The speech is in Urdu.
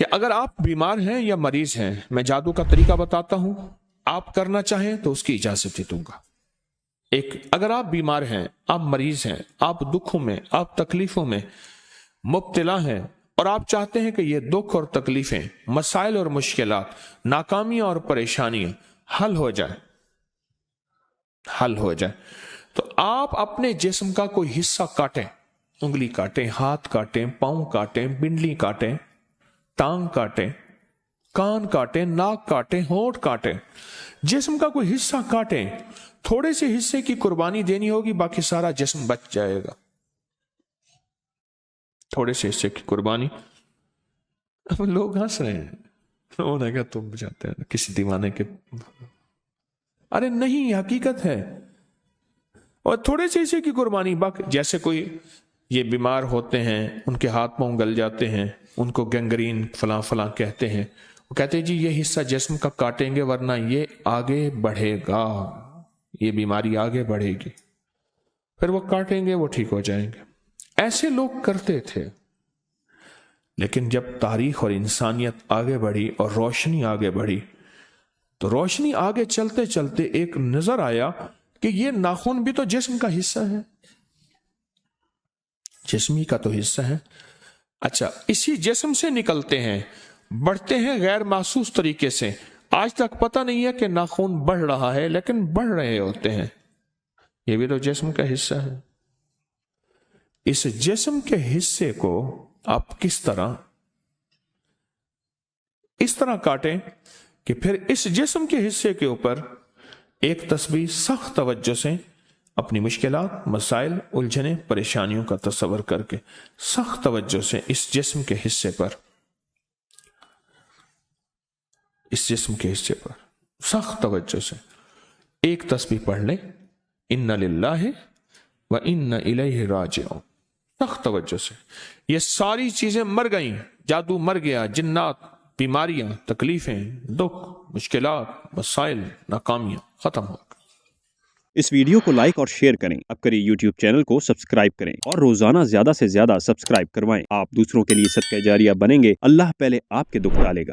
کہ اگر آپ بیمار ہیں یا مریض ہیں، میں جادو کا طریقہ بتاتا ہوں، آپ کرنا چاہیں تو اس کی اجازت بھی دوں گا۔ ایک، اگر آپ بیمار ہیں، آپ مریض ہیں، آپ دکھوں میں، آپ تکلیفوں میں مبتلا ہیں، اور آپ چاہتے ہیں کہ یہ دکھ اور تکلیفیں، مسائل اور مشکلات، ناکامیاں اور پریشانیاں حل ہو جائے، تو آپ اپنے جسم کا کوئی حصہ کاٹیں، انگلی کاٹیں، ہاتھ کاٹیں، پاؤں کاٹیں، بنڈلی کاٹیں، ٹانگ کاٹیں، کان کاٹیں، ناک کاٹیں، ہونٹ کاٹیں، جسم کا کوئی حصہ کاٹیں۔ تھوڑے سے حصے کی قربانی دینی ہوگی، باقی سارا جسم بچ جائے گا۔ تھوڑے سے حصے کی قربانی۔ اب لوگ ہنس رہے ہیں، انہوں نے کہا تم جاتے ہیں کسی دیوانے کے، ارے نہیں، یہ حقیقت ہے۔ اور تھوڑے سے حصے کی قربانی، باقی جیسے کوئی یہ بیمار ہوتے ہیں، ان کے ہاتھ پاؤں گل جاتے ہیں، ان کو گینگرین فلاں فلاں کہتے ہیں، وہ کہتے ہیں جی یہ حصہ جسم کا کاٹیں گے ورنہ یہ آگے بڑھے گا، یہ بیماری آگے بڑھے گی، پھر وہ کاٹیں گے، وہ ٹھیک ہو جائیں گے۔ ایسے لوگ کرتے تھے، لیکن جب تاریخ اور انسانیت آگے بڑھی اور روشنی آگے بڑھی، تو روشنی آگے چلتے چلتے ایک نظر آیا کہ یہ ناخن بھی تو جسم کا حصہ ہے، جسمی کا تو حصہ ہے۔ اچھا، اسی جسم سے نکلتے ہیں، بڑھتے ہیں غیر محسوس طریقے سے، آج تک پتہ نہیں ہے کہ ناخن بڑھ رہا ہے، لیکن بڑھ رہے ہوتے ہیں، یہ بھی تو جسم کا حصہ ہے۔ اس جسم کے حصے کو آپ کس طرح اس طرح کاٹیں کہ پھر اس جسم کے حصے کے اوپر ایک تسبیح سخت توجہ سے اپنی مشکلات، مسائل، الجھنیں، پریشانیوں کا تصور کر کے سخت توجہ سے اس جسم کے حصے پر سخت توجہ سے ایک تسبیح پڑھ لیں، اِنَّ لِلَّهِ وَإِنَّ إِلَيْهِ رَاجِعُونَ۔ سخت توجہ سے یہ ساری چیزیں مر گئیں، جادو مر گیا، جنات، بیماریاں، تکلیفیں، دکھ، مشکلات، مسائل، ناکامیاں ختم ہو گئے۔ اس ویڈیو کو لائک اور شیئر کریں، اب کری یوٹیوب چینل کو سبسکرائب کریں اور روزانہ زیادہ سے زیادہ سبسکرائب کروائیں۔ آپ دوسروں کے لیے صدقہ جاریہ بنیں گے، اللہ پہلے آپ کے دکھ ٹالے گا۔